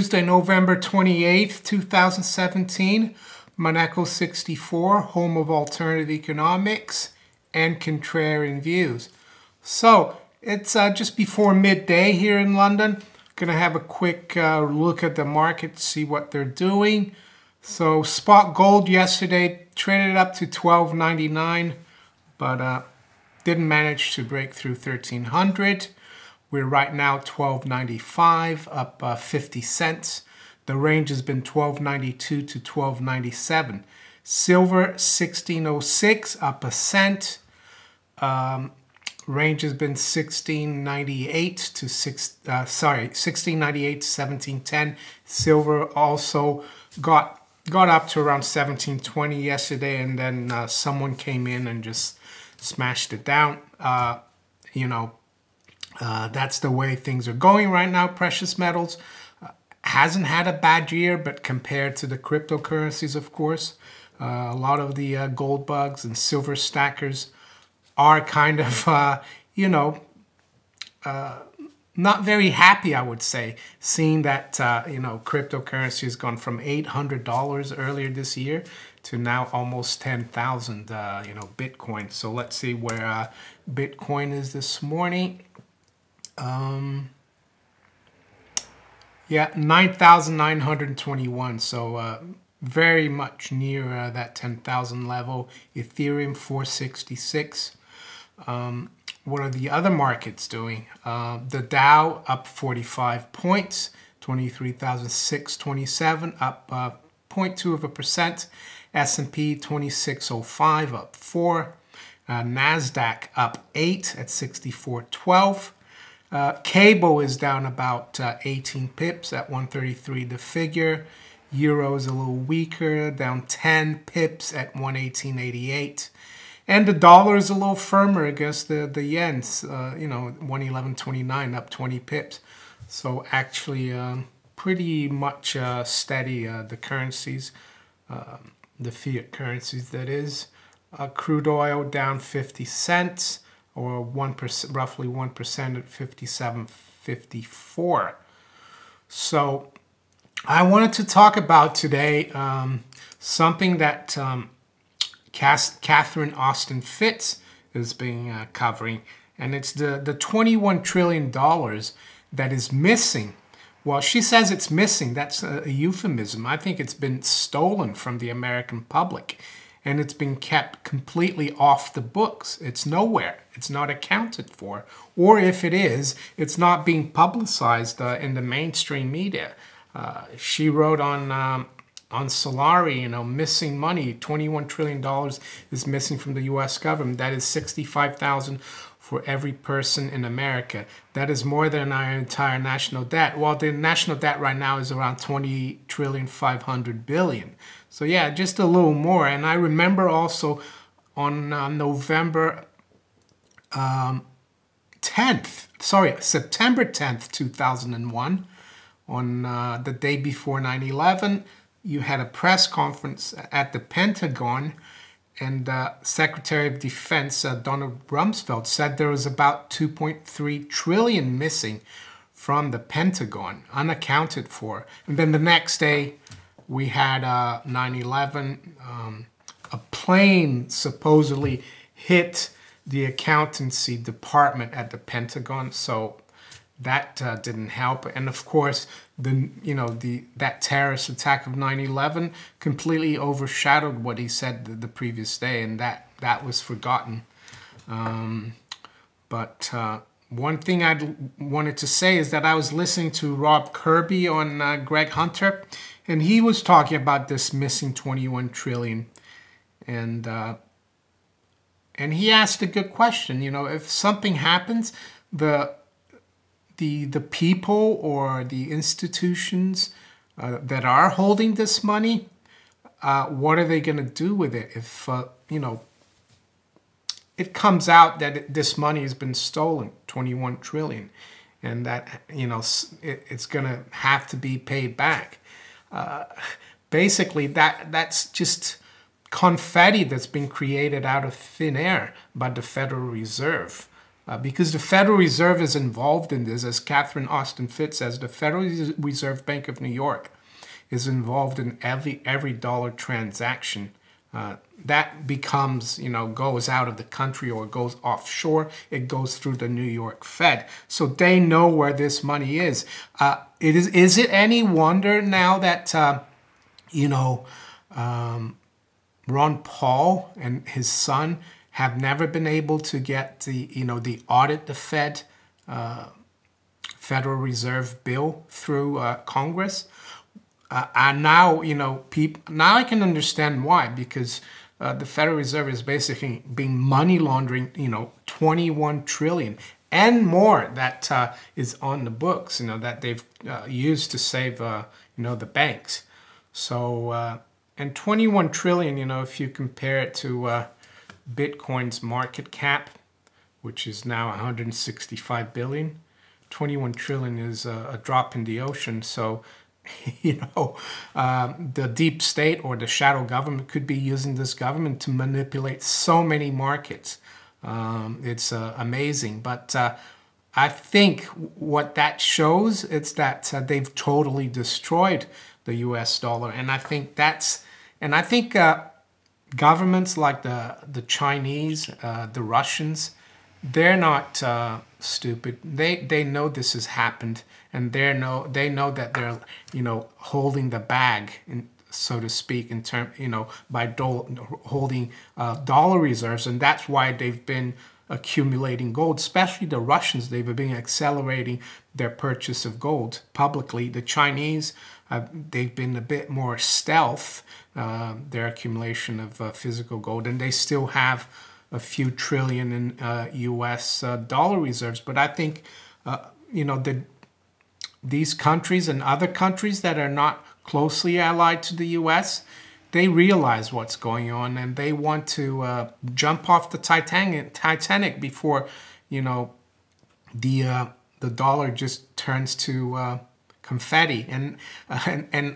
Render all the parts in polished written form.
Tuesday, November 28th, 2017. Monaco 64, home of alternative economics and contrarian views. So it's just before midday here in London. Gonna have a quick look at the market, see what they're doing. So spot gold yesterday traded up to $12.99, but didn't manage to break through 1300. We're right now $12.95, up 50 cents. The range has been $12.92 to $12.97. Silver $16.06, up a cent. Range has been $16.98 to $16.98 to $17.10. Silver also got up to around $17.20 yesterday, and then someone came in and just smashed it down. That's the way things are going right now. Precious metals hasn't had a bad year, but compared to the cryptocurrencies, of course, a lot of the gold bugs and silver stackers are kind of, not very happy, I would say, seeing that, cryptocurrency has gone from $800 earlier this year to now almost 10,000, Bitcoin. So let's see where Bitcoin is this morning. Yeah, 9,921. So very much near that 10,000 level. Ethereum 466. What are the other markets doing? The Dow up 45 points, 23,627, up 0.2%. S&P 2605, up 4. NASDAQ up 8 at 6412. Cable is down about 18 pips at 133 the figure. Euro is a little weaker, down 10 pips at 118.88. And the dollar is a little firmer against the yens, 111.29, up 20 pips. So actually pretty much steady, the currencies, the fiat currencies that is. Crude oil down 50 cents, or 1%, roughly 1% at 57.54. So I wanted to talk about today something that Catherine Austin Fitts is being covering, and it's the $21 trillion that is missing. Well, she says it's missing. That's a euphemism. I think it's been stolen from the American public, and it's been kept completely off the books. It's nowhere. It's not accounted for. Or if it is, it's not being publicized in the mainstream media. She wrote on Solari, missing money. $21 trillion is missing from the U.S. government. That is $65,000 for every person in America. That is more than our entire national debt. Well, the national debt right now is around $20.5 trillion. So yeah, just a little more. And I remember also on September 10th, 2001, on the day before 9/11, you had a press conference at the Pentagon, and Secretary of Defense Donald Rumsfeld said there was about 2.3 trillion missing from the Pentagon, unaccounted for. And then the next day, we had 9/11. A plane supposedly hit the accountancy department at the Pentagon, so that didn't help. And of course, that terrorist attack of 9/11 completely overshadowed what he said the previous day, and that was forgotten. But one thing I wanted to say is that I was listening to Rob Kirby on Greg Hunter, and he was talking about this missing 21 trillion. And he asked a good question. If something happens, the people or the institutions that are holding this money, what are they going to do with it if, it comes out that this money has been stolen, 21 trillion, and that, it's going to have to be paid back. Basically, that's just confetti that's been created out of thin air by the Federal Reserve. because the Federal Reserve is involved in this. As Catherine Austin Fitts says, the Federal Reserve Bank of New York is involved in every dollar transaction that becomes, goes out of the country or goes offshore. It goes through the New York Fed. So they know where this money is. Is it any wonder now that, Ron Paul and his son have never been able to get the audit the Federal Reserve bill through Congress? And now, now I can understand why, because the Federal Reserve is basically being money laundering, 21 trillion and more that is on the books, that they've used to save, the banks. So, and 21 trillion, if you compare it to Bitcoin's market cap, which is now 165 billion, 21 trillion is a drop in the ocean. So, the deep state or the shadow government could be using this government to manipulate so many markets. It's amazing. But I think what that shows is that they've totally destroyed the US dollar. And I think governments like the Chinese, the Russians, they're not stupid. They know this has happened, and they know that they're holding the bag, so to speak, in by holding dollar reserves, and that's why they've been accumulating gold. Especially the Russians, they've been accelerating their purchase of gold publicly. The Chinese, they've been a bit more stealth, their accumulation of physical gold, and they still have a few trillion in US dollar reserves. But I think, these countries and other countries that are not closely allied to the US, they realize what's going on, and they want to jump off the Titanic before, the dollar just turns to confetti. And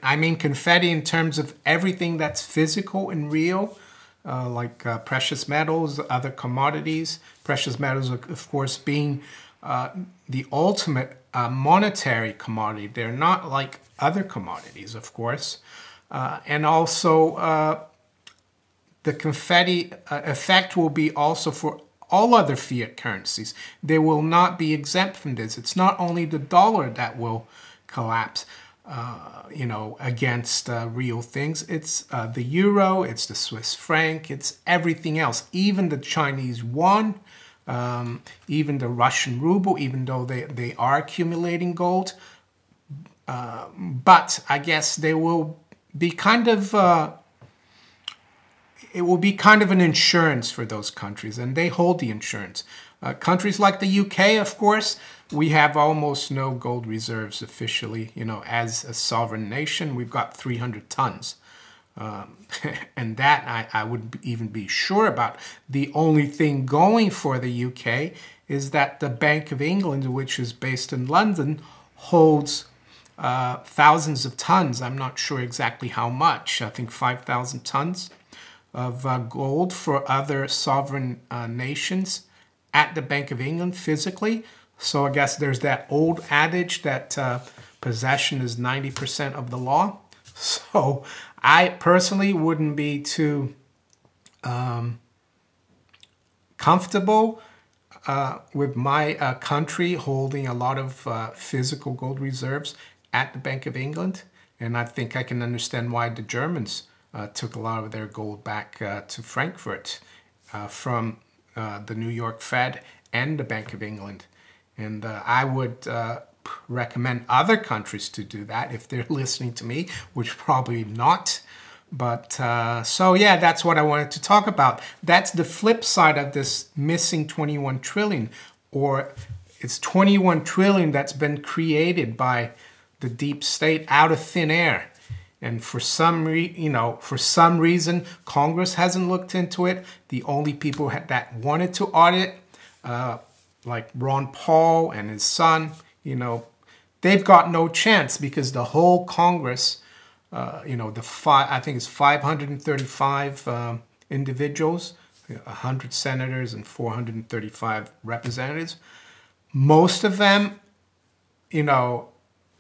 I mean confetti in terms of everything that's physical and real, like precious metals, other commodities. Precious metals, of course, being the ultimate monetary commodity. They're not like other commodities, of course. And also the confetti effect will be also for all other fiat currencies. They will not be exempt from this. It's not only the dollar that will collapse, against real things. It's the euro, it's the Swiss franc, it's everything else. Even the Chinese yuan, even the Russian ruble, even though they are accumulating gold. But I guess they will be kind of, it will be kind of an insurance for those countries, and they hold the insurance. Countries like the UK, of course, we have almost no gold reserves officially. As a sovereign nation, we've got 300 tons. And that I would even be sure about. The only thing going for the UK is that the Bank of England, which is based in London, holds thousands of tons. I'm not sure exactly how much. I think 5,000 tons of gold for other sovereign nations at the Bank of England physically. So I guess there's that old adage that possession is 90% of the law. So I personally wouldn't be too comfortable with my country holding a lot of physical gold reserves at the Bank of England. And I think I can understand why the Germans took a lot of their gold back to Frankfurt from the New York Fed and the Bank of England. And I would recommend other countries to do that if they're listening to me, which probably not. But so yeah, that's what I wanted to talk about. That's the flip side of this missing 21 trillion, or it's 21 trillion that's been created by the deep state out of thin air. And for some reason, Congress hasn't looked into it. The only people that wanted to audit, like Ron Paul and his son, they've got no chance, because the whole Congress, I think it's 535 individuals 100 senators and 435 representatives. Most of them, you know,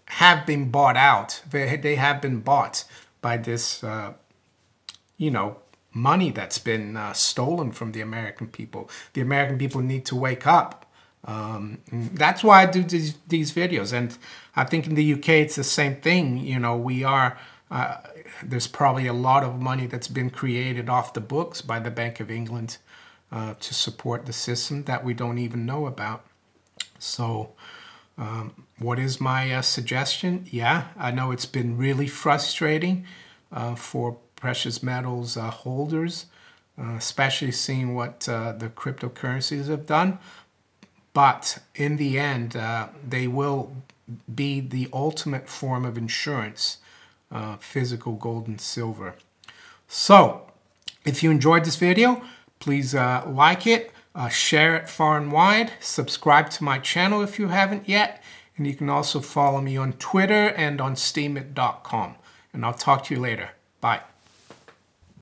have been bought out. They have been bought by this, you know, money that's been stolen from the American people. The American people need to wake up. That's why I do these videos. And I think in the UK, it's the same thing. You know, we are, there's probably a lot of money that's been created off the books by the Bank of England to support the system that we don't even know about. So what is my suggestion? Yeah, I know it's been really frustrating for precious metals holders, especially seeing what the cryptocurrencies have done. But in the end, they will be the ultimate form of insurance, physical gold and silver. So if you enjoyed this video, please like it, share it far and wide, subscribe to my channel if you haven't yet, and you can also follow me on Twitter and on steemit.com. And I'll talk to you later. Bye.